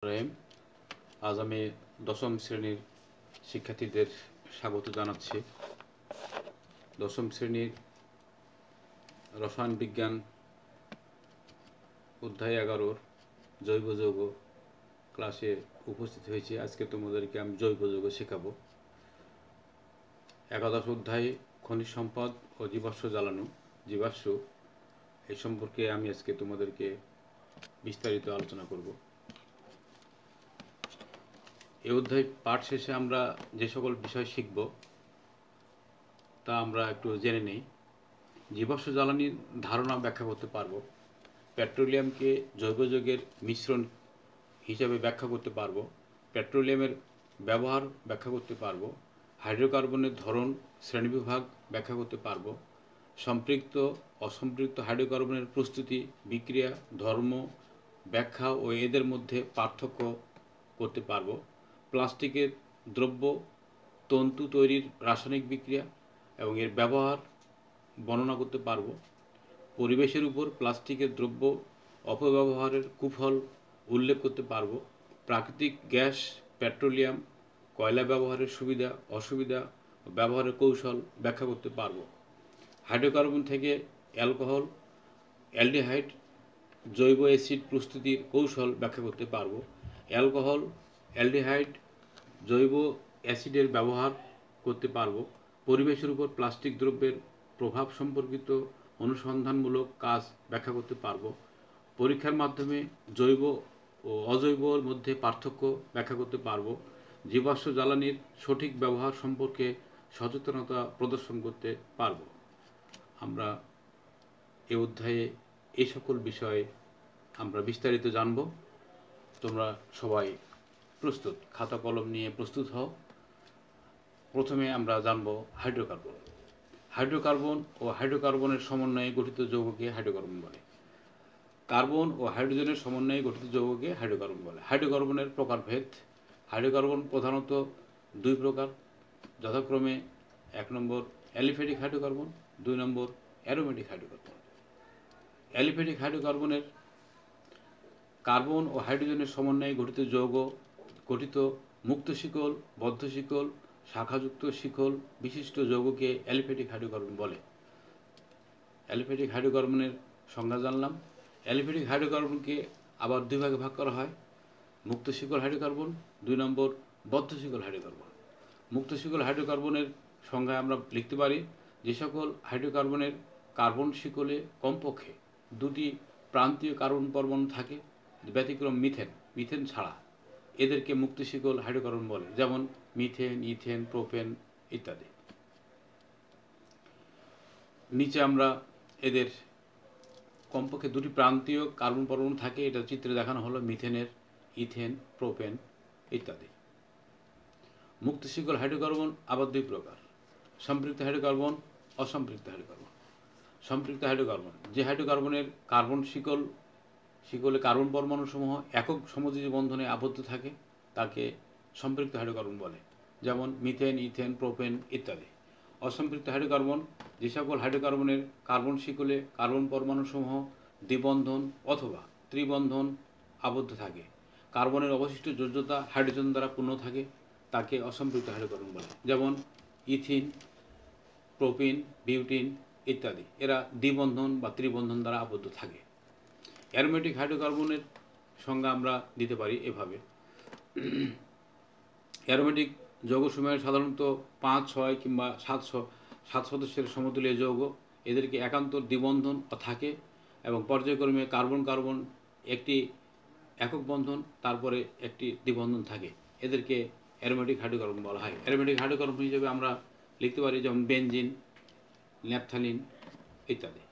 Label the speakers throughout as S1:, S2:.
S1: রহিম। আজ আমি দশম শ্রেণীর শিক্ষার্থীদের স্বাগত জানাচ্ছি। দশম শ্রেণীর রসায়ন বিজ্ঞান অধ্যায় 11 জৈব যৌগ ক্লাসে উপস্থিত হয়েছি। আজকে তোমাদেরকে আমি জৈব যৌগ শেখাবো। একাদশ অধ্যায় খনিজ সম্পদ ও জীবাশ্ম জ্বালানো জীবাশ্ম এই সম্পর্কে আমি আজকে তোমাদেরকে বিস্তারিত আলোচনা করব। এই অধ্যায় পাঠ শেষে আমরা যে সকল বিষয় শিখব তা আমরা একটু জেনে নিই। জীবাশ্ম জ্বালানির ধারণা ব্যাখ্যা করতে পারব, পেট্রোলিয়ামকে জৈব যৌগের মিশ্রণ হিসাবে ব্যাখ্যা করতে পারব, পেট্রোলিয়ামের ব্যবহার ব্যাখ্যা করতে পারব, হাইড্রোকার্বনের ধরন শ্রেণীবিভাগ ব্যাখ্যা করতে পারব, সম্পৃক্ত অসম্পৃক্ত হাইড্রোকার্বনের প্রস্তুতি বিক্রিয়া ধর্ম ব্যাখ্যা ও এদের মধ্যে পার্থক্য করতে পারব, প্লাস্টিকের দ্রব্য তন্তু তৈরির রাসায়নিক বিক্রিয়া এবং এর ব্যবহার বর্ণনা করতে পারব, পরিবেশের উপর প্লাস্টিকের দ্রব্য অপব্যবহারের কুফল উল্লেখ করতে পারব, প্রাকৃতিক গ্যাস পেট্রোলিয়াম কয়লা ব্যবহারের সুবিধা অসুবিধা ও ব্যবহারের কৌশল ব্যাখ্যা করতে পারব, হাইড্রোকার্বন থেকে অ্যালকোহল অ্যালডিহাইড জৈব অ্যাসিড প্রস্তুতির কৌশল ব্যাখ্যা করতে পারব, অ্যালকোহল অ্যালডিহাইড জৈব অ্যাসিডের ব্যবহার করতে পারব, পরিবেশের উপর প্লাস্টিক দ্রব্যের প্রভাব সম্পর্কিত অনুসন্ধানমূলক কাজ ব্যাখ্যা করতে পারব, পরীক্ষার মাধ্যমে জৈব ও অজৈবর মধ্যে পার্থক্য ব্যাখ্যা করতে পারব, জীবাশ্ম জ্বালানির সঠিক ব্যবহার সম্পর্কে সচেতনতা প্রদর্শন করতে পারব। আমরা এই অধ্যায়ে এই সকল বিষয়ে আমরা বিস্তারিত জানব। তোমরা সবাই প্রস্তুত, খাতা কলম নিয়ে প্রস্তুত হও। প্রথমে আমরা জানব হাইড্রোকার্বন। হাইড্রোকার্বন ও হাইড্রোকার্বনের সমন্বয়ে গঠিত যৌগকে হাইড্রোকার্বন বলে। কার্বন ও হাইড্রোজেনের সমন্বয়ে গঠিত যৌগকে হাইড্রোকার্বন বলে। হাইড্রোকার্বনের প্রকারভেদ। হাইড্রোকার্বন প্রধানত দুই প্রকার, যথাক্রমে 1 নম্বর অ্যালিফ্যাটিক হাইড্রোকার্বন, 2 নম্বর অ্যারোমেটিক হাইড্রোকার্বন। অ্যালিফ্যাটিক হাইড্রোকার্বনের কার্বন ও হাইড্রোজেনের সমন্বয়ে গঠিত মুক্ত শিকল বদ্ধ শিকল শাখাযুক্ত শিকল বিশিষ্ট যৌগকে অ্যালিফ্যাটিক হাইড্রোকার্বন বলে। অ্যালিফ্যাটিক হাইড্রোকার্বনের সংজ্ঞা জানলাম। অ্যালিফ্যাটিক হাইড্রোকার্বনকে আবার দুই ভাগে ভাগ করা হয়, মুক্ত শিকল হাইড্রোকার্বন, 2 নম্বর বদ্ধ শিকল হাইড্রোকার্বন। মুক্ত শিকল হাইড্রোকার্বনের সংজ্ঞায় আমরা লিখতে পারি, যে সকল হাইড্রোকার্বনের কার্বন শিকলে কমপক্ষে 2টি প্রান্তীয় কার্বন পরমাণু থাকে, ব্যতিক্রম মিথেন ছাড়া, এদেরকে মুক্ত শিকল হাইড্রোকার্বন বলে, যেমন মিথেন ইথেন প্রোপেন ইত্যাদি। নিচে আমরা এদের কমপক্ষে 2টি প্রান্তীয় কার্বন পরমাণু থাকে, এটা চিত্রে দেখানো হলো মিথেনের, ইথেন প্রোপেন ইত্যাদি। মুক্ত শিকল হাইড্রোকার্বন আবার দুই প্রকার, সম্পৃক্ত হাইড্রোকার্বন অসম্পৃক্ত হাইড্রোকার্বন। সম্পৃক্ত হাইড্রোকার্বন যে হাইড্রোকার্বনের কার্বন শিকলে কার্বন পরমাণুসমূহ একক সমযোজী বন্ধনে আবদ্ধ থাকে তাকে সম্পৃক্ত হাইড্রোকার্বন বলে, যেমন মিথেন ইথেন প্রোপেন ইত্যাদি। অসম্পৃক্ত হাইড্রোকার্বন যে সকল হাইড্রোকার্বনের কার্বন শিকলে কার্বন পরমাণুসমূহ দ্বিবন্ধন অথবা ত্রিবন্ধন আবদ্ধ থাকে, কার্বনের অবশিষ্ট যোজ্যতা হাইড্রোজেন দ্বারা পূর্ণ থাকে, তাকে অসম্পৃক্ত হাইড্রোকার্বন বলে, যেমন ইথিন প্রোপিন বিউটিন ইত্যাদি। এরা দ্বিবন্ধন বা ত্রিবন্ধন দ্বারা আবদ্ধ থাকে। অ্যারোমেটিক হাইড্রোকার্বনের সংজ্ঞা আমরা দিতে পারি এভাবে। অ্যারোমেটিক যৌগসমূহের সাধারণত 5, 6 কিংবা 7 সদস্যের সমতুল্য যৌগ, এদেরকে একান্তর দ্বিবন্ধন থাকে এবং পর্যায়ক্রমে কার্বন কার্বন একটি একক বন্ধন তারপরে একটি দ্বিবন্ধন থাকে, এদেরকে অ্যারোমেটিক হাইড্রোকার্বন বলা হয়। অ্যারোমেটিক হাইড্রোকার্বন হিসেবে আমরা লিখতে পারি যেমন বেনজিন ন্যাপথালিন ইত্যাদি।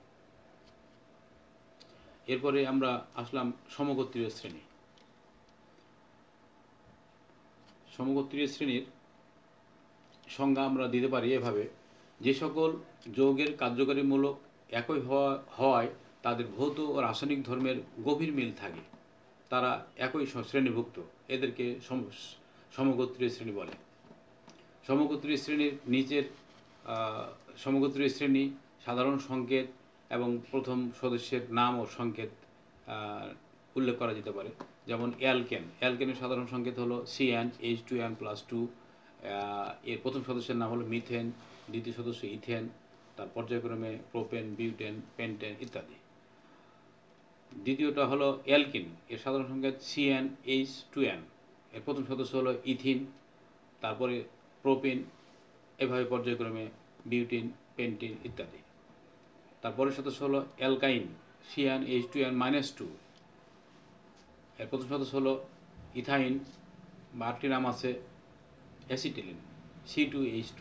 S1: এরপরে আমরা আসলাম সমগোত্রীয় শ্রেণী। সমগোত্রীয় শ্রেণীর সংজ্ঞা আমরা দিতে পারি এভাবে, যে সকল যৌগের কার্যকারীমূলক একই হওয়ায় তাদের ভৌত ও রাসায়নিক ধর্মের গভীর মিল থাকে, তারা একই শ্রেণীভুক্ত, এদেরকে সমগোত্রীয় শ্রেণী বলে। সমগোত্রীয় শ্রেণীর নিচের সমগোত্রীয় শ্রেণী সাধারণ সংকেত এবং প্রথম সদস্যের নাম ও সংকেত উল্লেখ করা যেতে পারে। যেমন অ্যালকেনের সাধারণ সংকেত হলো CnH2n+2। এর প্রথম সদস্যের নাম হলো মিথেন, দ্বিতীয় সদস্য ইথেন, তার পর্যায়ক্রমে প্রোপেন, বিউটেন, পেন্টেন ইত্যাদি। দ্বিতীয়টা হলো অ্যালকিন, এর সাধারণ সংকেত CnH2n, এর প্রথম সদস্য হলো ইথিন, তারপরে প্রোপিন, এভাবে পর্যায়ক্রমে বিউটিন, পেন্টিন ইত্যাদি। তারপরের সদস্য হলো অ্যালকাইন, CnH2n-2, এর প্রথম সদস্য হলো ইথাইন, বা আরেকটি নাম আছে অ্যাসিটিলিন, C2H2,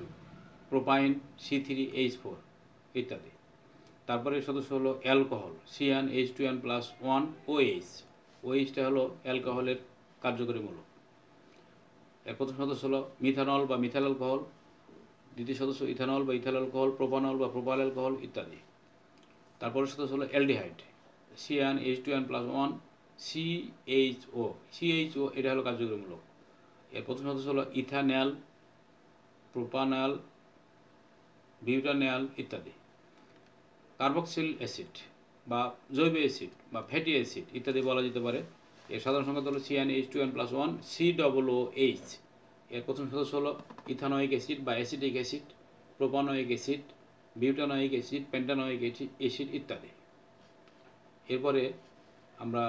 S1: প্রোপাইন, C3H4 ইত্যাদি। তারপরে সদস্য হলো অ্যালকোহল, CnH2n+1OH, OH-টা হলো অ্যালকোহলের কার্যকরী মূলক। এর প্রথম সদস্য হলো মিথানল বা মিথাইল অ্যালকোহল, দ্বিতীয় সদস্য ইথানল বা ইথাইল অ্যালকোহল, প্রোপানল বা প্রোপাইল অ্যালকোহল ইত্যাদি। তারপরের সদস্য হলো অ্যালডিহাইড, CnH2n+1 CHO, এটা হলো কার্যকরী মূলক। এর প্রথম সদস্য হলো ইথানল, প্রোপানল, বিউটানল ইত্যাদি। কার্বক্সিল অ্যাসিড বা জৈব অ্যাসিড বা ফ্যাটি অ্যাসিড ইত্যাদি বলা যেতে পারে। এর সাধারণ সংকেত হলো CnH2n+1 COOH, এর প্রথম সদস্য হলো ইথানোয়িক অ্যাসিড বা acetic acid, propanoic acid, butanoic acid, pentanoic acid ইত্যাদি। এরপরে আমরা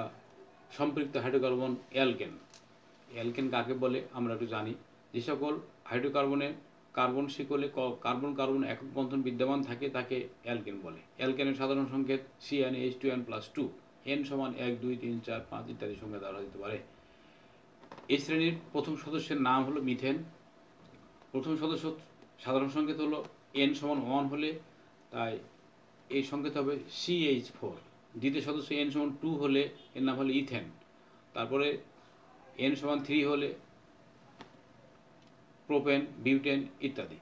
S1: সম্পৃক্ত হাইড্রোকার্বন অ্যালকেন কাকে বলে আমরা একটু জানি। যে সকল হাইড্রোকার্বনে কার্বন শিকলে কার্বন কার্বন একক বন্ধন বিদ্যমান থাকে তাকে অ্যালকেন বলে। অ্যালকেনের সাধারণ সংকেত CnH2n+2, n সমান 1, 2, 3, 4, 5 ইত্যাদি সংখ্যা দেওয়া যেতে পারে। এই শ্রেণীর প্রথম সদস্যের নাম হলো মিথেন। প্রথম সদস্য সাধারণ সংকেত হলো n সমান 1 হলে তাই এই সংকেত হবে CH4। দ্বিতীয় সদস্য n সমান 2 হলে এর নাম হলো ইথেন। তারপরে n সমান 3 হলে প্রোপেন, বিউটেন ইত্যাদি।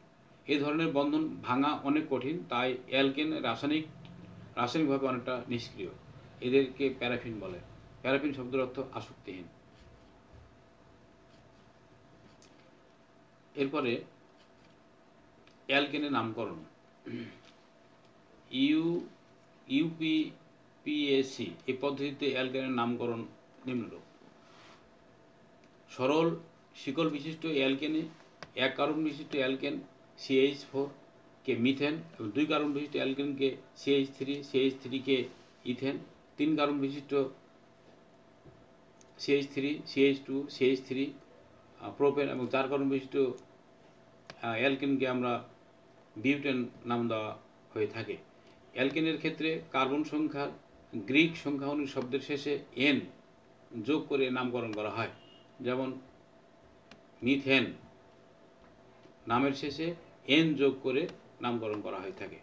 S1: এই ধরনের বন্ধন ভাঙা অনেক কঠিন, তাই অ্যালকেন রাসায়নিকভাবে অনেকটা নিষ্ক্রিয়। এদেরকে প্যারাফিন বলে। প্যারাফিন শব্দের অর্থ আসক্তিহীন। এরপরে অ্যালকেনের নামকরণ। ইউপিপিএসি এই পদ্ধতিতে অ্যালকেনের নামকরণ নিম্নরূপ। সরল শিকল বিশিষ্ট অ্যালকেনে এক কার্বন বিশিষ্ট অ্যালকেন CH4 কে মিথেন এবং 2 কার্বন বিশিষ্ট অ্যালকেনকে CH3 কে ইথেন, 3 কার্বন বিশিষ্ট CH3 CH2 CH3 প্রোপেন এবং 4 কার্বন বিশিষ্ট অ্যালকেনকে আমরা বিউটেন নাম দেওয়া হয়ে থাকে। অ্যালকেনের ক্ষেত্রে কার্বন সংখ্যা গ্রিক সংখ্যায়নের শব্দের শেষে n যোগ করে নামকরণ করা হয়। যেমন মিথেন নামের শেষে n যোগ করে নামকরণ করা হয়ে থাকে।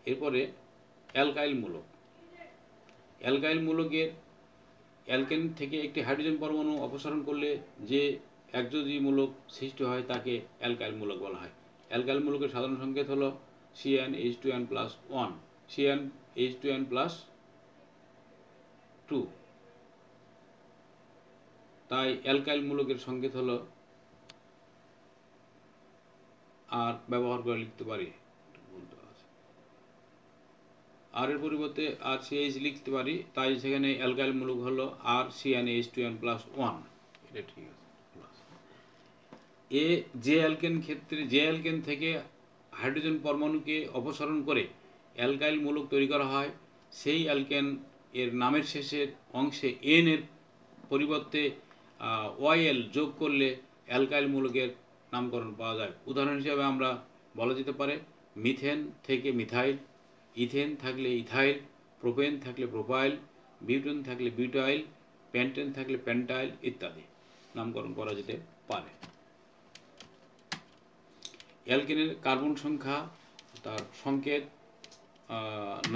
S1: এরপরে অ্যালকাইল মূলক। অ্যালকাইল মূলকের অ্যালকেন থেকে একটি হাইড্রোজেন পরমাণু অপসারণ করলে যে একযোজী মূলক সৃষ্টি হয় তাকে অ্যালকাইল মূলক বলা হয়। অ্যালকাইল মূলকের সাধারণ সংকেত হলো CnH2n+1 CnH2n+2। তাই অ্যালকাইল মূলকের সংকেত হলো আর ব্যবহার করে লিখতে পারি, আর এর পরিবর্তে RCH লিখতে পারি, তাই সেখানে অ্যালকাইল মূলক হলো CnH2n+1। এটা ঠিক আছে। যে অ্যালকেন থেকে হাইড্রোজেন পরমাণুকে অপসারণ করে অ্যালকাইল মূলক তৈরি করা হয়, সেই অ্যালকেন এর নামের শেষের অংশে n এর পরিবর্তে OL যোগ করলে অ্যালকাইল মূলকের নামকরণ পাওয়া যায়। উদাহরণ হিসেবে আমরা বলা যেতে পারে মিথেন থেকে মিথাইল, ইথেন থাকলে ইথাইল, প্রোপেন থাকলে প্রোপাইল, বিউটেন থাকলে বিউটাইল, পেন্টেন থাকলে পেন্টাইল ইত্যাদি নামকরণ করা যেতে পারে। অ্যালকেনের কার্বন সংখ্যা, তার সংকেত,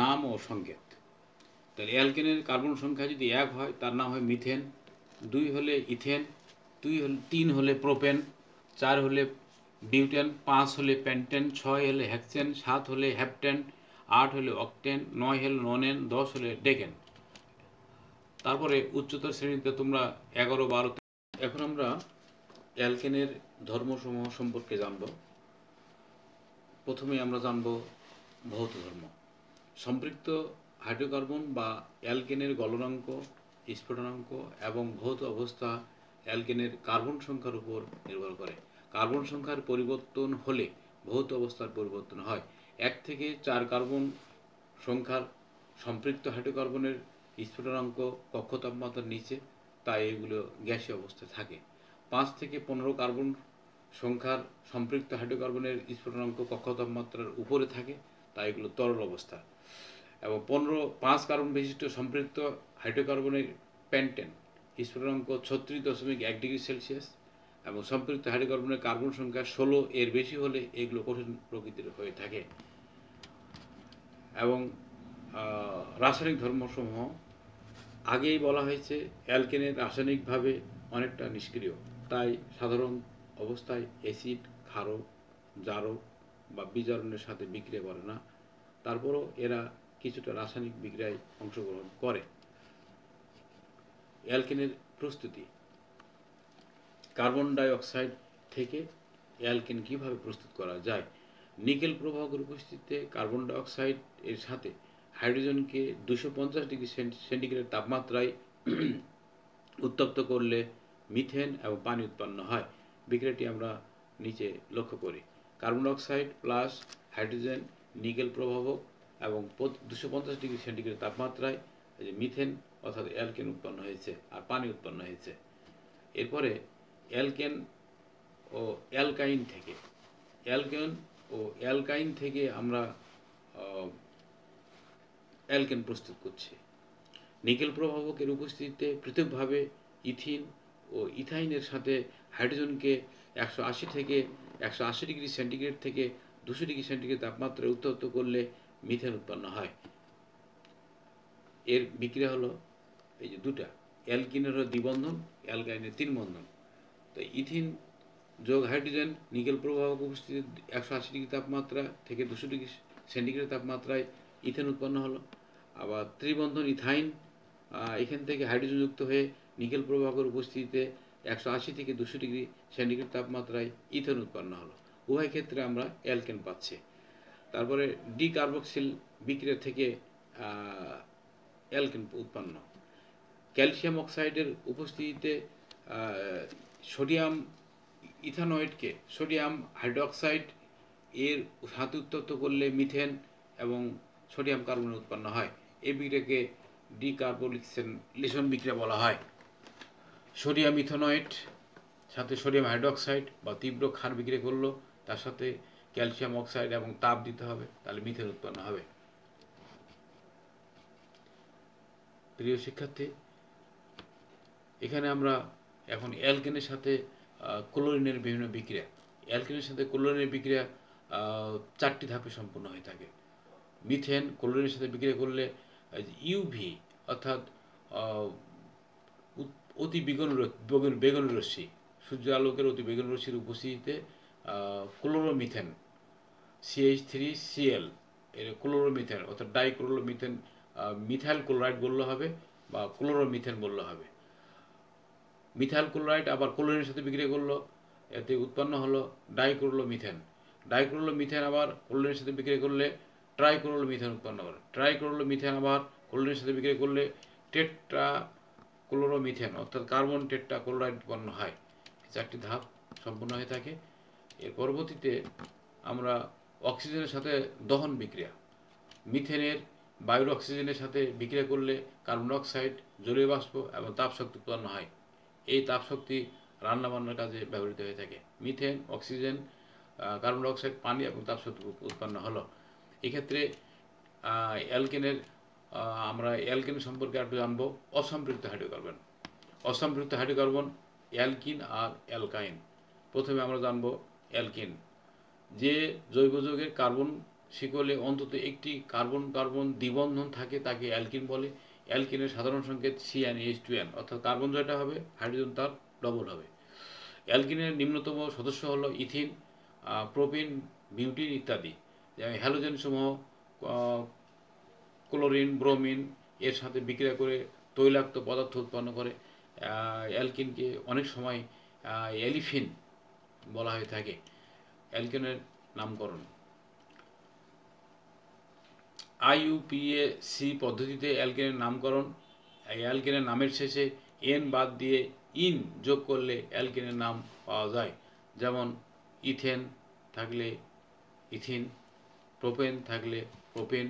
S1: নাম ও সংকেত। তাহলে অ্যালকেনের কার্বন সংখ্যা যদি 1 হয় তার নাম হয় মিথেন, 2 হলে ইথেন, 3 হলে প্রোপেন, 4 হলে বিউটেন, 5 হলে পেন্টেন, 6 হলে হেক্সেন, 7 হলে হেপ্টেন, 8 হলে অক্টেন, 9 হলে ননেন, 10 হলে ডেকেন। তারপরে উচ্চতর শ্রেণীতে তোমরা 11, 12। এখন আমরা অ্যালকেনের ধর্মসমূহ সম্পর্কে জানব। প্রথমে আমরা জানব ভৌত ধর্ম। সম্পৃক্ত হাইড্রোকার্বন বা অ্যালকেনের গলনাঙ্ক, স্ফুটনাঙ্ক এবং ভৌত অবস্থা অ্যালকেনের কার্বন সংখ্যার উপর নির্ভর করে। কার্বন সংখ্যার পরিবর্তন হলে ভৌত অবস্থার পরিবর্তন হয়। 1 থেকে 4 কার্বন সংখ্যার সম্পৃক্ত হাইড্রোকার্বনের স্ফুটনাঙ্ক কক্ষ তাপমাত্রার নিচে, তাই এগুলো গ্যাসীয় অবস্থায় থাকে। 5 থেকে 15 কার্বন সংখ্যার সম্পৃক্ত হাইড্রোকার্বনের স্ফুটনাঙ্ক কক্ষ তাপমাত্রার উপরে থাকে, তাই এগুলো তরল অবস্থা। এবং 5 কার্বন বিশিষ্ট সম্পৃক্ত হাইড্রোকার্বনের পেন্টেন স্ফুটনাঙ্ক 36.1 ডিগ্রি সেলসিয়াস এবং সম্পৃক্ত হাইড্রোকার্বনের কার্বন সংখ্যা 16 এর বেশি হলে এগুলো কঠিন প্রকৃতির হয়ে থাকে। এবং রাসায়নিক ধর্মসমূহ আগেই বলা হয়েছে, অ্যালকেনের রাসায়নিকভাবে অনেকটা নিষ্ক্রিয়, তাই সাধারণ অবস্থায় অ্যাসিড, ক্ষারক, জারক বা বিজারণের সাথে বিক্রিয়া করে না। তারপরও এরা কিছুটা রাসায়নিক বিক্রিয়ায় অংশগ্রহণ করে। অ্যালকেনের প্রস্তুতি। কার্বন ডাই অক্সাইড থেকে অ্যালকেন কিভাবে প্রস্তুত করা যায়? নিকেল প্রবাহকের উপস্থিতিতে কার্বন ডাই অক্সাইড এর সাথে হাইড্রোজেনকে 250 ডিগ্রি সেন্টিগ্রেড তাপমাত্রায় উত্তপ্ত করলে মিথেন এবং পানি উৎপন্ন হয়। বিক্রিয়াটি আমরা নিচে লক্ষ্য করি। Carbon die oxide plus hydrogen nickel প্রভাবক এবং 250 ডিগ্রি সেন্টিগ্রেড তাপমাত্রায় মিথেন অর্থাৎ অ্যালকেন উৎপন্ন হয়েছে আর পানি উৎপন্ন হয়েছে। এরপরে অ্যালকেন ও অ্যালকাইন থেকে আমরা অ্যালকেন প্রস্তুত করছি। নিকেল প্রভাবকের উপস্থিতিতে পৃথকভাবে ইথিন ও ইথাইনের সাথে হাইড্রোজেনকে 180 ডিগ্রি সেন্টিগ্রেড থেকে 200 ডিগ্রি সেন্টিগ্রেড তাপমাত্রায় উত্তপ্ত করলে মিথেন উৎপন্ন হয়। এর বিক্রিয়া হলো এই যে দুটা, অ্যালকিনের হলো দ্বিবন্ধন, অ্যালকাইনের 3 বন্ধন। তো ইথিন যোগ হাইড্রোজেন নিকেল প্রবাহক উপস্থিতি 180 ডিগ্রি তাপমাত্রা থেকে 200 ডিগ্রি সেন্টিগ্রেড তাপমাত্রায় ইথেন উৎপন্ন হলো। আবার ত্রিবন্ধন ইথাইন, এখান থেকে হাইড্রোজেন যুক্ত হয়ে নিকেল প্রবাহকের উপস্থিতিতে 180 থেকে 200 ডিগ্রি সেন্টিগ্রেড তাপমাত্রায় ইথেন উৎপন্ন হলো। উভয় ক্ষেত্রে আমরা অ্যালকেন পাচ্ছি। তারপরে ডিকার্বক্সিল বিক্রিয়া থেকে অ্যালকেন উৎপন্ন। ক্যালসিয়াম অক্সাইডের উপস্থিতিতে সোডিয়াম ইথানয়েডকে সোডিয়াম হাইড্রোক্সাইড এর সাথে উত্তপ্ত করলে মিথেন এবং সোডিয়াম কার্বন উৎপন্ন হয়। এই বিক্রিয়াকে ডিকার্বক্সিলেশন বিক্রিয়া বলা হয়। সোডিয়াম ইথানয়েড সাথে সোডিয়াম হাইড্রোক্সাইড বা তীব্র ক্ষার বিক্রিয়া করলো, তার সাথে ক্যালসিয়াম অক্সাইড এবং তাপ দিতে হবে, তাহলে মিথেন উৎপন্ন হবে। প্রিয় শিক্ষার্থী, এখানে আমরা এখন অ্যালকেনের সাথে ক্লোরিনের বিভিন্ন বিক্রিয়া, অ্যালকেনের সাথে ক্লোরিনের বিক্রিয়া 4টি ধাপে সম্পন্ন হয়ে থাকে। মিথেন ক্লোরিনের সাথে বিক্রিয়া করলে ইউভি অর্থাৎ অতি বেগুনি রশ্মি, সূর্য আলোকের অতি বেগুনি রশ্মির উপস্থিতিতে ক্লোরোমিথেন CH3Cl এর ক্লোরোমিথেন অর্থাৎ ডাইক্লোরোমিথেন, মিথাইল ক্লোরাইড বললে হবে বা ক্লোরোমিথেন বললে হবে। মিথাইল ক্লোরাইড আবার ক্লোরিনের সাথে বিক্রিয়া করলো, এতে উৎপন্ন হলো ডাইক্লোরোমিথেন। ডাইক্লোরোমিথেন আবার ক্লোরিনের সাথে বিক্রিয়া করলে ট্রাইক্লোরোমিথেন উৎপন্ন করে। ট্রাইক্লোরোমিথেন আবার ক্লোরিনের সাথে বিক্রিয়া করলে টেট্রাক্লোরোমিথেন অর্থাৎ কার্বন টেট্রাক্লোরাইড উৎপন্ন হয়। 4টি ধাপ সম্পন্ন হয়ে থাকে। এর পরবর্তীতে আমরা অক্সিজেনের সাথে দহন বিক্রিয়া, মিথেনের বায়ুর অক্সিজেনের সাথে বিক্রিয়া করলে কার্বন ডাই অক্সাইড, জলীয় বাষ্প এবং তাপশক্তি উৎপন্ন হয়। এই তাপশক্তি রান্নাবান্নার কাজে ব্যবহৃত হয়ে থাকে। Methane, oxygen, carbon die oxide, পানি এবং তাপশক্তি উৎপন্ন হলো। এক্ষেত্রে আমরা অ্যালকেন সম্পর্কে একটু জানবো। অসম্পৃক্ত হাইড্রোকার্বন, অসম্পৃক্ত হাইড্রোকার্বন অ্যালকিন আর অ্যালকাইন। প্রথমে আমরা জানবো অ্যালকিন। যে জৈব যৌগের কার্বন শিকলে অন্তত একটি কার্বন কার্বন দ্বিবন্ধন থাকে তাকে অ্যালকিন বলে। অ্যালকিনের সাধারণ সংকেত CnH2n, অর্থাৎ কার্বন যেটা হবে হাইড্রোজেন তার ডবল হবে। অ্যালকিনের নিম্নতম সদস্য হলো ইথিন, প্রোপিন, বিউটিন ইত্যাদি। যেমন হ্যালোজেন সমূহ ক্লোরিন, ব্রোমিন এর সাথে বিক্রিয়া করে তৈলাক্ত পদার্থ উৎপন্ন করে। অ্যালকিনকে অনেক সময় অ্যালিফিন বলা হয়ে থাকে। অ্যালকেনের নামকরণ। IUPAC পদ্ধতিতে অ্যালকেনের নামকরণ, এই অ্যালকেনের নামের শেষে এন বাদ দিয়ে ইন যোগ করলে অ্যালকেনের নাম পাওয়া যায়। যেমন ইথেন থাকলে ইথিন, প্রোপেন থাকলে প্রোপেন,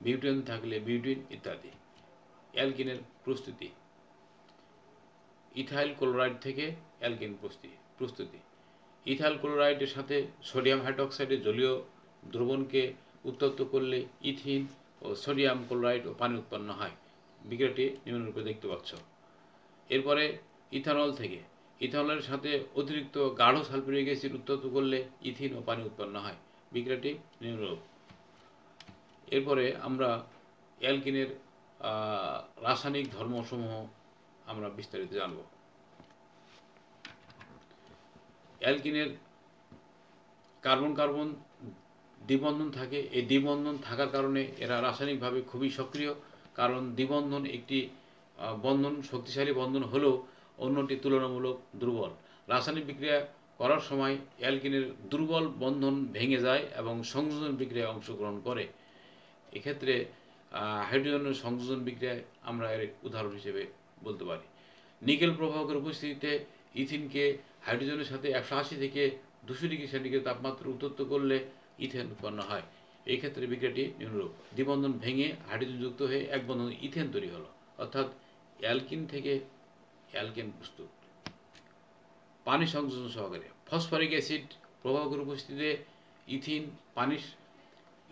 S1: বিউটেন থাকলে বিউটিন ইত্যাদি। অ্যালকিনের প্রস্তুতি। ইথাইল ক্লোরাইড থেকে অ্যালকিন প্রস্তুতি। ইথাইল ক্লোরাইডের সাথে সোডিয়াম হাইড্রোক্সাইডের জলীয় দ্রবণকে উত্তপ্ত করলে ইথিন ও সোডিয়াম ক্লোরাইড ও পানি উৎপন্ন হয়। বিক্রিয়াটি নিম্নরূপে দেখতে পাচ্ছ। এরপরে ইথানল থেকে ইথানলের সাথে অতিরিক্ত গাঢ় সালফিউরিক অ্যাসিড উত্তপ্ত করলে ইথিন ও পানি উৎপন্ন হয়। বিক্রিয়াটি নিম্নরূপ। এরপরে আমরা অ্যালকিনের রাসায়নিক ধর্মসমূহ আমরা বিস্তারিত জানব। অ্যালকিনের কার্বন কার্বন দ্বিবন্ধন থাকে। এই দ্বিবন্ধন থাকার কারণে এরা রাসায়নিকভাবে খুবই সক্রিয়, কারণ দ্বিবন্ধন একটি বন্ধন শক্তিশালী বন্ধন হলেও অন্যটি তুলনামূলক দুর্বল। রাসায়নিক বিক্রিয়া করার সময় অ্যালকিনের দুর্বল বন্ধন ভেঙে যায় এবং সংযোজন বিক্রিয়ায় অংশগ্রহণ করে। এক্ষেত্রে হাইড্রোজেনের সংযোজন বিক্রিয়ায় আমরা এর উদাহরণ হিসেবে বলতে পারি। নিকেল প্রবাহকের উপস্থিতিতে ইথিনকে হাইড্রোজেনের সাথে 180 থেকে 200 ডিগ্রি সেন্টিগ্রেড তাপমাত্রা উত্তপ্ত করলে ইথেন উৎপন্ন হয়। এই ক্ষেত্রে বিক্রিয়াটি নিম্নরূপ। দ্বিবন্ধন ভেঙে হাইড্রোজেন যুক্ত হয়ে এক বন্ধন ইথেন তৈরি হলো, অর্থাৎ অ্যালকিন থেকে অ্যালকেন প্রস্তুত। পানি সংযোজন সহকারে ফসফরিক অ্যাসিড প্রবাহকের উপস্থিতিতে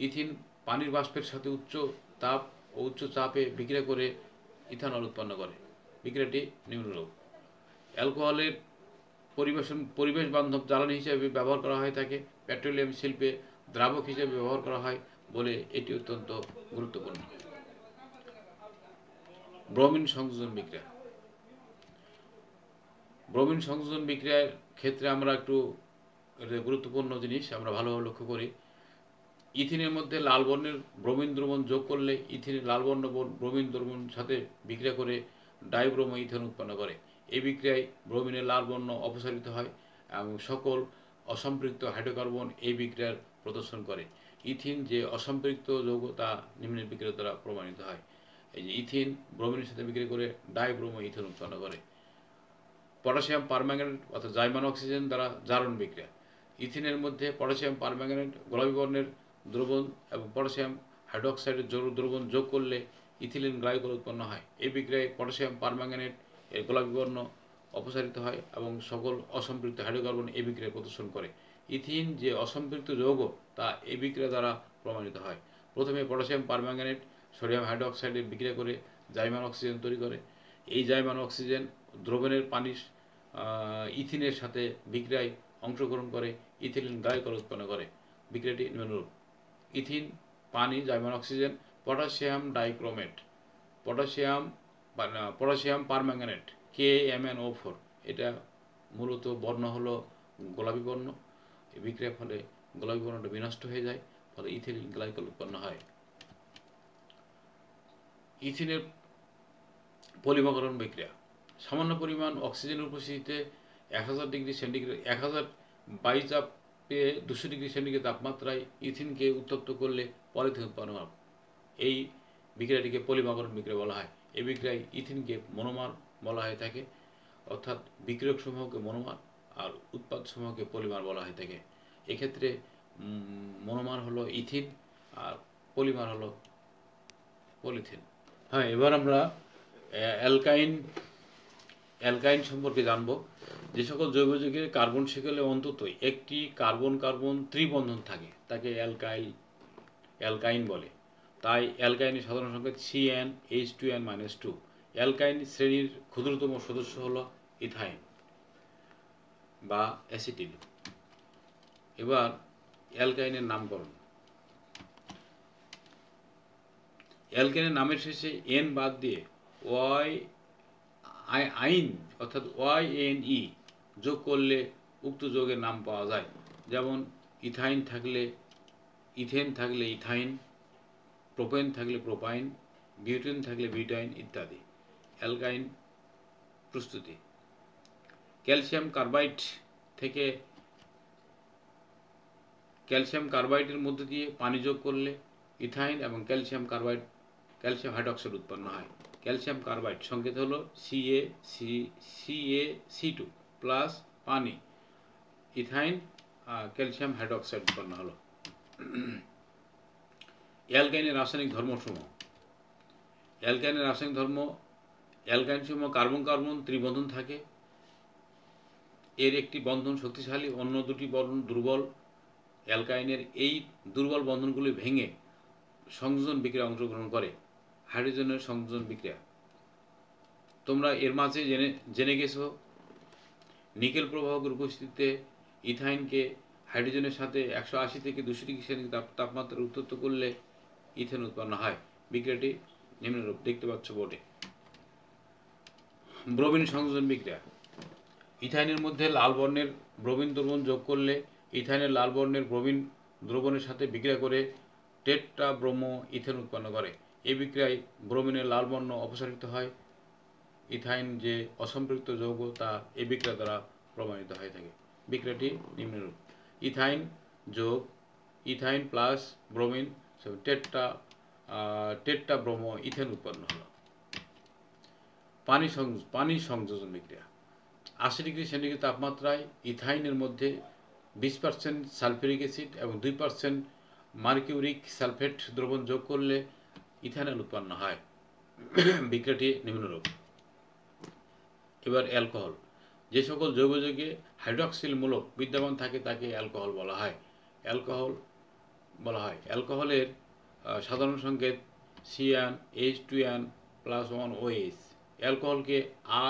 S1: ইথিন পানির বাষ্পের সাথে উচ্চ তাপ ও উচ্চ চাপে বিক্রিয়া করে ইথানল উৎপন্ন করে। বিক্রিয়াটি নিম্নরূপ। অ্যালকোহলের পরিবেশ বান্ধব জ্বালানি হিসেবে ব্যবহার করা হয়ে থাকে। পেট্রোলিয়াম শিল্পে দ্রাবক হিসেবে ব্যবহার করা হয় বলে এটি অত্যন্ত গুরুত্বপূর্ণ। ব্রোমিন সংযোজন বিক্রিয়া। ব্রোমিন সংযোজন বিক্রিয়ার ক্ষেত্রে আমরা একটু গুরুত্বপূর্ণ জিনিস আমরা ভালোভাবে লক্ষ্য করি। ইথিনের মধ্যে লাল বর্ণের ব্রোমিন দ্রবণ যোগ করলে ইথিনের লাল বর্ণ ব্রোমিন দ্রবণ সাথে বিক্রিয়া করে ডাইব্রোমো ইথেন উৎপন্ন করে। এই বিক্রিয়ায় ব্রোমিনের লাল বর্ণ অপসারিত হয় এবং সকল অসম্পৃক্ত হাইড্রোকার্বন এই বিক্রিয়ার প্রদর্শন করে। ইথিন যে অসম্পৃক্ত যৌগ তা নিম্নের বিক্রিয়া দ্বারা প্রমাণিত হয়। এই যে ইথিন ব্রোমিনের সাথে বিক্রিয়া করে ডাইব্রোমো ইথেন উৎপন্ন করে। পটাশিয়াম পারম্যাঙ্গানেট অর্থাৎ জাইমান অক্সিজেন দ্বারা জারণ বিক্রিয়া। ইথিনের মধ্যে পটাশিয়াম পারম্যাঙ্গানেট গোলাপী বর্ণের দ্রবণ এবং পটাশিয়াম হাইড্রোক্সাইডের দ্রবণ যোগ করলে ইথিলিন গ্লাইকল উৎপন্ন হয়। এই বিক্রিয়ায় পটাশিয়াম পারম্যাঙ্গানেট এর গোলাপী বর্ণ অপসারিত হয় এবং সকল অসম্পৃক্ত হাইড্রোকার্বন এই বিক্রিয়া প্রদর্শন করে। ইথিন যে অসম্পৃক্ত যৌগ তা এই বিক্রিয়া দ্বারা প্রমাণিত হয়। প্রথমে পটাশিয়াম পারম্যাঙ্গানেট সোডিয়াম হাইড্রোক্সাইডের বিক্রিয়া করে জাইমান অক্সিজেন তৈরি করে। এই জাইমান অক্সিজেন দ্রবণের পানি ইথিনের সাথে বিক্রিয়ায় অংশগ্রহণ করে ইথিলিন গ্লাইকল উৎপন্ন করে। বিক্রিয়াটি নিম্নরূপ। ইথিন পানি জাইমান oxygen potassium dichromate potassium permanganate KMnO4 এটা মূলত বর্ণ হলো গোলাপী বর্ণ। এই বিক্রিয়ার ফলে গোলাপী বর্ণটা বিনষ্ট হয়ে যায়, ফলে ইথিলিন গ্লাইকল উৎপন্ন হয়। ইথিনের পলিমারকরণ বিক্রিয়া। সামান্য পরিমাণ অক্সিজেনের উপস্থিতিতে 1000 ডিগ্রি সেন্টিগ্রেড 1000 বায়ু চাপে 200 ডিগ্রি সেন্টিগ্রেড তাপমাত্রায় ইথিনকে উত্তপ্ত করলে পলিথিন উৎপন্ন হয়। এই বিক্রিয়াটিকে পলিমারকরণ বিক্রিয়া বলা হয়। এই বিক্রিয়ায় ইথিনকে মনোমার বলা হয়ে থাকে, অর্থাৎ বিক্রিয়ক সমূহকে মনোমার আর উৎপাদ সমূহকে পলিমার বলা হয়ে থাকে। এক্ষেত্রে মনোমার হলো ইথিন আর পলিমার হলো পলিথিন। হ্যাঁ, এবার আমরা অ্যালকাইন সম্পর্কে জানব। যে সকল জৈব যৌগের কার্বন শিকলে অন্তত একটি কার্বন কার্বন ত্রিবন্ধন থাকে তাকে অ্যালকাইন বলে। তাই অ্যালকাইনের সাধারণ সংকেত CnH2n-2। অ্যালকাইন শ্রেণীর ক্ষুদ্রতম সদস্য হল ইথাইন বা অ্যাসিটিল। এবার অ্যালকাইনের নামকরণ। অ্যালকাইনের নামের শেষে n বাদ দিয়ে আইন অর্থাৎ YNE যোগ করলে উক্ত যৌগের নাম পাওয়া যায়। যেমন ইথেন থাকলে ইথাইন, প্রোপেন থাকলে প্রোপাইন, বিউটেন থাকলে বিউটাইন ইত্যাদি। অ্যালকাইন প্রস্তুতি। ক্যালসিয়াম কার্বাইডের মধ্য দিয়ে পানি যোগ করলে ইথাইন এবং ক্যালসিয়াম কার্বাইড, ক্যালসিয়াম হাইড্রক্সাইড উৎপন্ন হয়। ক্যালসিয়াম কার্বাইড সংকেত হলো CaC2 প্লাস পানি, ইথাইন ক্যালসিয়াম হাইড্রক্সাইড উৎপন্ন হলো। অ্যালকাইনের রাসায়নিক ধর্মসমূহ। অ্যালকাইনের রাসায়নিক ধর্ম, অ্যালকাইনসমূহ কার্বন কার্বন ত্রিবন্ধন থাকে, এর একটি বন্ধন শক্তিশালী, অন্য দুটি বন্ধন দুর্বল। অ্যালকাইনের এই দুর্বল বন্ধনগুলি ভেঙে সংযোজন বিক্রিয়া অংশগ্রহণ করে, হাইড্রোজেনের সংযোজন বিক্রিয়া। তোমরা এর মাঝে জেনে গেছো নিকেল প্রবাহকের উপস্থিতিতে ইথাইনকে হাইড্রোজেনের সাথে 180 থেকে 200 ডিগ্রি সেন্টিগ্রেড তাপমাত্রা উত্তপ্ত করলে ইথেন উৎপন্ন হয়। বিক্রিয়াটি নিম্নরূপ, দেখতে পাচ্ছ বোর্ডে। ব্রোমিন সংযোজন বিক্রিয়া। ইথাইনের মধ্যে লাল বর্ণের ব্রোমিন দ্রবণ যোগ করলে ইথাইনের লাল বর্ণের ব্রোমিন দ্রবণের সাথে বিক্রিয়া করে টেট্রা ব্রোমো ইথেন উৎপন্ন করে। এই বিক্রিয়ায় ব্রোমিনের লাল বর্ণ অপসারিত হয়। ইথাইন যে অসম্পৃক্ত যৌগ তা এই বিক্রিয়া দ্বারা প্রমাণিত হয়ে থাকে। বিক্রিয়াটি নিম্নরূপ, ইথাইন যোগ ethyne plus bromine tetra bromo ethane উৎপন্ন হলো। পানি সংযোজন বিক্রিয়া। 80 ডিগ্রি সেন্টিগ্রেড তাপমাত্রায় ইথাইনের মধ্যে 20% সালফিউরিক অ্যাসিড এবং 2% মার্কিউরিক সালফেট দ্রবণ যোগ করলে ইথানল উৎপন্ন হয়। বিক্রিয়াটি নিম্নরূপ। এবার অ্যালকোহল। যে সকল জৈবযৌগে হাইড্রক্সিল মূলক বিদ্যমান থাকে তাকে অ্যালকোহল বলা হয়। অ্যালকোহলের সাধারণ সংকেত CnH2n+1OH। অ্যালকোহলকে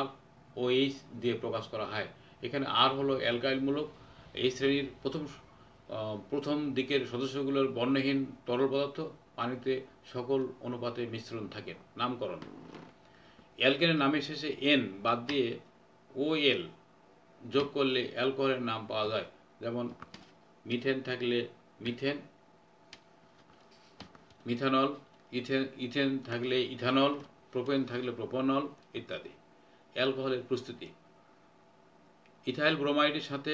S1: ROH দিয়ে প্রকাশ করা হয়। এখানে R হলো অ্যালকাইল মূলক। এই শ্রেণীর প্রথম দিকের সদস্যগুলোর বর্ণহীন তরল পদার্থ, পানিতে সকল অনুপাতে মিশ্রণ থাকে। নামকরণ। অ্যালকেনের নামের শেষে N বাদ দিয়ে OL যোগ করলে অ্যালকোহলের নাম পাওয়া যায়। যেমন মিথেন থাকলে মিথেন, মিথানল, ইথেন থাকলে ইথানল, প্রোপেন থাকলে প্রোপনল ইত্যাদি। অ্যালকোহলের প্রস্তুতি। ইথাইল ব্রোমাইডের সাথে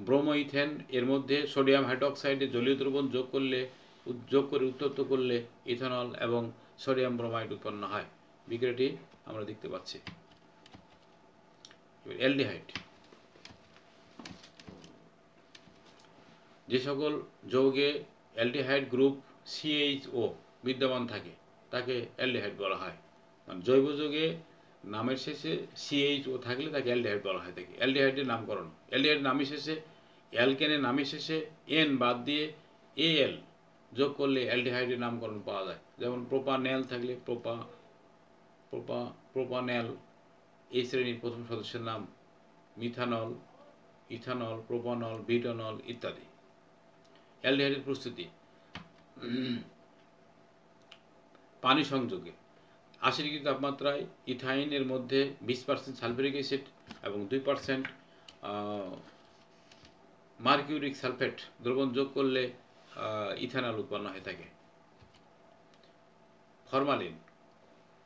S1: ব্রোমোইথেন এর মধ্যে সোডিয়াম হাইড্রোক্সাইডের জলীয় দ্রবণ যোগ করে উত্তপ্ত করলে ইথানল এবং সোডিয়াম ব্রোমাইড উৎপন্ন হয়। বিক্রিয়াটি আমরা দেখতে পাচ্ছি। অ্যালডিহাইড। যে সকল যৌগে অ্যালডিহাইড গ্রুপ CHO বিদ্যমান থাকে তাকে অ্যালডিহাইড বলা হয়। জৈব যৌগে নামের শেষে CHO থাকলে তাকে অ্যালডিহাইড বলা হয় থাকে। অ্যালডিহাইডের নামকরণ। অ্যালডিহাইড নামের শেষে অ্যালকেনের নামের শেষে N বাদ দিয়ে AL যোগ করলে অ্যালডিহাইডের নামকরণ পাওয়া যায়। যেমন প্রোপানেল থাকলে প্রোপানেল। এই শ্রেণীর প্রথম সদস্যের নাম মিথানল, ইথানল, প্রোপানল, বিউটানল ইত্যাদি। অ্যালডিহাইডের প্রস্তুতি। পানি সংযোগে 80 ডিগ্রি তাপমাত্রায় ইথাইনের মধ্যে 20% সালফিউরিক অ্যাসিড এবং 2% মার্কিউরিক সালফেট দ্রবণ যোগ করলে ইথানল উৎপন্ন হয়ে থাকে। ফরমালিন।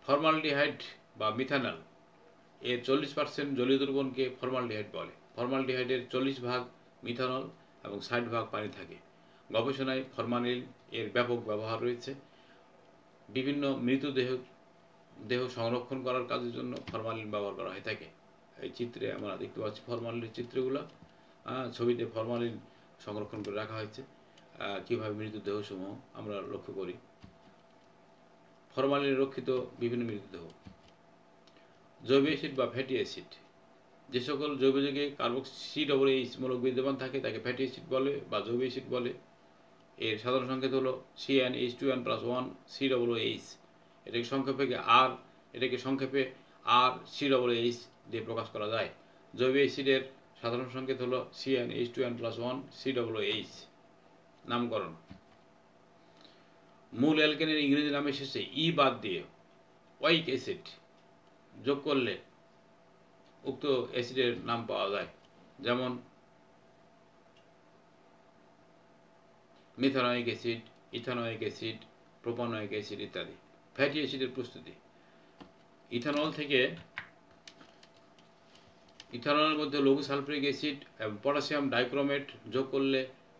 S1: ফর্মালডিহাইড বা মিথানল এর 40% জলীয় দ্রবণকে ফর্মালডিহাইড বলে। ফর্মালডিহাইডের 40% মিথানল এবং 60% পানি থাকে। গবেষণায় ফরমালিন এর ব্যাপক ব্যবহার রয়েছে। বিভিন্ন মৃতদেহ সংরক্ষণ করার কাজের জন্য ফরমালিন ব্যবহার করা হয়ে থাকে। এই চিত্রে আমরা দেখতে পাচ্ছি ফরমালিনের চিত্রগুলো। ছবিতে ফরমালিন সংরক্ষণ করে রাখা হয়েছে। কীভাবে মৃতদেহসমূহ আমরা লক্ষ্য করি। ফরমালিন রক্ষিত বিভিন্ন মৃতদেহ। জৈব অ্যাসিড বা ফ্যাটি অ্যাসিড। যে সকল জৈব যৌগে COOH মূলক বিদ্যমান থাকে তাকে ফ্যাটি অ্যাসিড বলে বা জৈব অ্যাসিড বলে। এর সাধারণ সংকেত হলো CnH2n+1COOH। এটাকে সংক্ষেপে RCOOH দিয়ে প্রকাশ করা যায়। জৈব অ্যাসিডের সাধারণ সংকেত হলো CnH2n+1COOH। নামকরণ। মূল অ্যালকেনের ইংরেজি নামের শেষে E বাদ দিয়ে ওয়িক অ্যাসিড যোগ করলে উক্ত অ্যাসিডের নাম পাওয়া যায়। যেমন methanoic acid, ethanoic acid, propanoic acid ইত্যাদি। ফ্যাটি অ্যাসিডের প্রস্তুতি। ইথানলের মধ্যে লঘু সালফিউরিক অ্যাসিড এবং পটাশিয়াম ডাইক্রোমেট যোগ করলে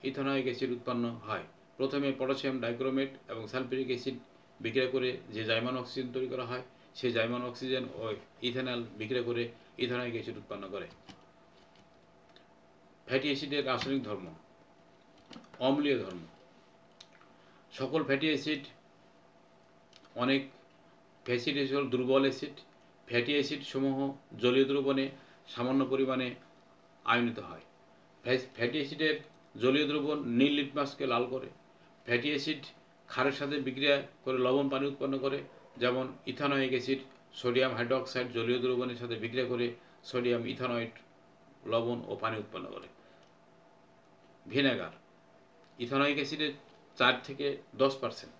S1: ইথানোয়িক অ্যাসিড উৎপন্ন হয়। প্রথমে পটাশিয়াম ডাইক্রোমেট এবং সালফিউরিক অ্যাসিড বিক্রিয়া করে যে জাইমান অক্সিজেন তৈরি করা হয়, সেই জাইমান অক্সিজেন ও ইথানল বিক্রিয়া করে ইথানোয়িক অ্যাসিড উৎপন্ন করে। ফ্যাটি অ্যাসিডের রাসায়নিক ধর্ম। অম্লীয় ধর্ম। সকল ফ্যাটি অ্যাসিড অনেক ফ্যাটি অ্যাসিড হল দুর্বল অ্যাসিড। ফ্যাটি অ্যাসিড সমূহ জলীয় দ্রবণে সামান্য পরিমাণে আয়নিত হয়। ফ্যাটি অ্যাসিডের জলীয় দ্রবণ নীল লিটমাসকে লাল করে। ফ্যাটি অ্যাসিড ক্ষারের সাথে বিক্রিয়া করে লবণ পানি উৎপন্ন করে, যেমন ইথানোয়িক অ্যাসিড সোডিয়াম হাইড্রোক্সাইড জলীয় দ্রবণের সাথে বিক্রিয়া করে সোডিয়াম ইথানয়েট লবণ ও পানি উৎপন্ন করে। ভিনেগার। ইথানোয়িক অ্যাসিডের 4 থেকে 10%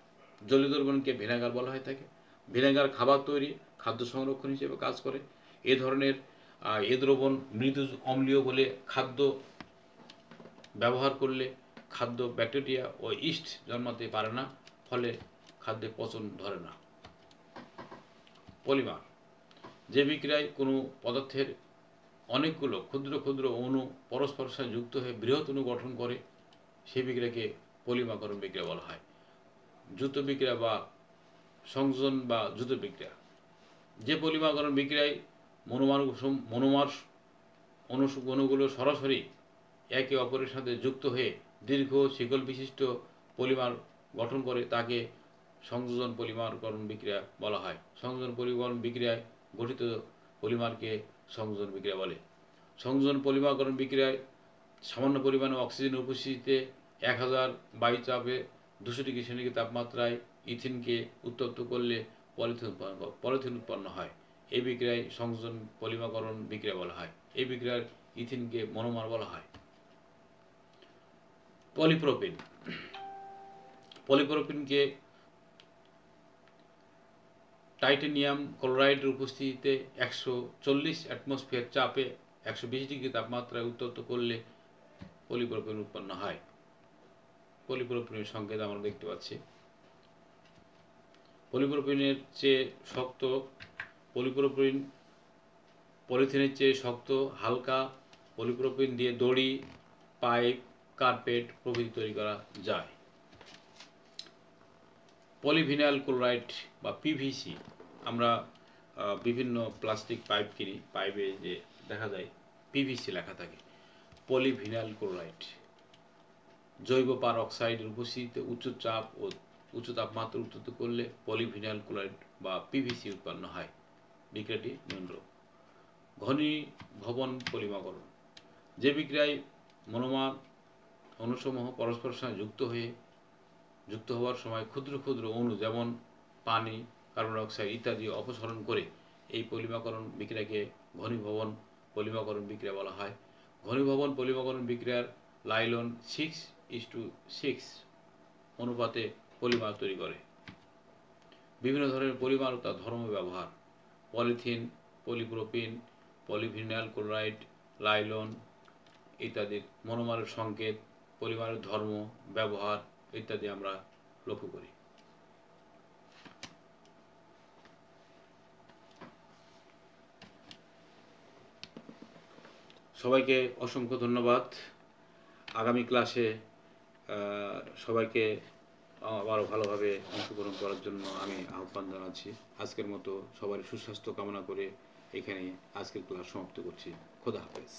S1: জলীয় দ্রবণকে ভিনেগার বলা হয়ে থাকে। ভিনেগার খাবার তৈরি, খাদ্য সংরক্ষণ হিসেবে কাজ করে। এ ধরনের এ দ্রবণ মৃদু অম্লীয় বলে খাদ্য ব্যবহার করলে খাদ্য ব্যাকটেরিয়া ও ইস্ট জন্মাতে পারে না, ফলে খাদ্যে পচন ধরে না। পলিমার। যে বিক্রিয়ায় কোনো পদার্থের অনেকগুলো ক্ষুদ্র ক্ষুদ্র অণু পরস্পরের সাথে যুক্ত হয়ে বৃহৎ অণু গঠন করে, সেই বিক্রিয়াকে পলিমাকরণ বিক্রিয়া বলা হয়। দ্রুত বিক্রিয়া বা সংযোজন বা দ্রুত বিক্রিয়া। যে পলিমাকরণ বিক্রিয়ায় মনোমার অণুগুলো সরাসরি একে অপরের সাথে যুক্ত হয়ে দীর্ঘ শিকল বিশিষ্ট পলিমার গঠন করে, তাকে সংযোজন পলিমারকরণ বিক্রিয়া বলা হয়। সংযোজন পলিমারকরণ বিক্রিয়ায় গঠিত পলিমারকে সংযোজন বিক্রিয়া বলে। সংযোজন পলিমারকরণ বিক্রিয়ায় সামান্য পরিমাণে অক্সিজেনের উপস্থিতিতে 1000 বায়ু চাপে 200 ডিগ্রি সেন্টিগ্রেড তাপমাত্রায় ইথিনকে উত্তপ্ত করলে পলিথিন উৎপন্ন হয়। এই বিক্রিয়ায় সংযোজন পলিমারকরণ বিক্রিয়া বলা হয়। এই বিক্রিয়ার ইথিনকে মনোমার বলা হয়। পলিপ্রোপিন। পলিপ্রোপিনকে টাইটানিয়াম ক্লোরাইডের উপস্থিতিতে 140 অ্যাটমসফিয়ার চাপে 120 ডিগ্রি তাপমাত্রায় উত্তপ্ত করলে পলিপ্রোপিন উৎপন্ন হয়। পলিপ্রোপিনের সংকেত আমরা দেখতে পাচ্ছি। পলিপ্রোপিনের চেয়ে শক্ত। পলিপ্রোপিন পলিথিনের চেয়ে শক্ত, হালকা। পলিপ্রোপিন দিয়ে দড়ি, পাইপ, কার্পেট প্রভৃতি তৈরি করা যায়। পলিভিনাইল ক্লোরাইড বা পিভিসি। আমরা বিভিন্ন প্লাস্টিক পাইপ কিনি, পাইপে যে দেখা যায় পিভিসি লেখা থাকে। পলিভিনাইল ক্লোরাইড জৈব পার অক্সাইডের উপস্থিতিতে উচ্চ চাপ ও উচ্চ তাপমাত্রা উত্তপ্ত করলে পলিভিনাইল ক্লোরাইড বা পিভিসি উৎপন্ন হয়। বিক্রিয়াটি নিম্নরূপ। ঘনীভবন পলিমাকরণ। যে বিক্রিয়ায় মনোমার অণুসমূহ পরস্পরের সঙ্গে যুক্ত হওয়ার সময় ক্ষুদ্র ক্ষুদ্র অণু যেমন পানি, কার্বন ডাই অক্সাইড ইত্যাদি অপসারণ করে এই পলিমাকরণ বিক্রিয়াকে ঘনীভবন পলিমাকরণ বিক্রিয়া বলা হয়। ঘনীভবন পলিমাকরণ বিক্রিয়ার লাইলন 6:6 অনুপাতে পলিমার তৈরি করে। বিভিন্ন ধরনের পলিমার ও তার ধর্ম ব্যবহার। Polythene, polypropene, polyvinyl chloride, nylon ইত্যাদির মনোমারের সংকেত, পলিমারের ধর্ম, ব্যবহার ইত্যাদি আমরা লক্ষ্য করি। সবাইকে অসংখ্য ধন্যবাদ। আগামী ক্লাসে সবাইকে আবারও ভালোভাবে অংশগ্রহণ করার জন্য আমি আহ্বান জানাচ্ছি। আজকের মতো সবার সুস্বাস্থ্য কামনা করে এখানে আজকের ক্লাস সমাপ্ত করছি। খোদা হাফেজ।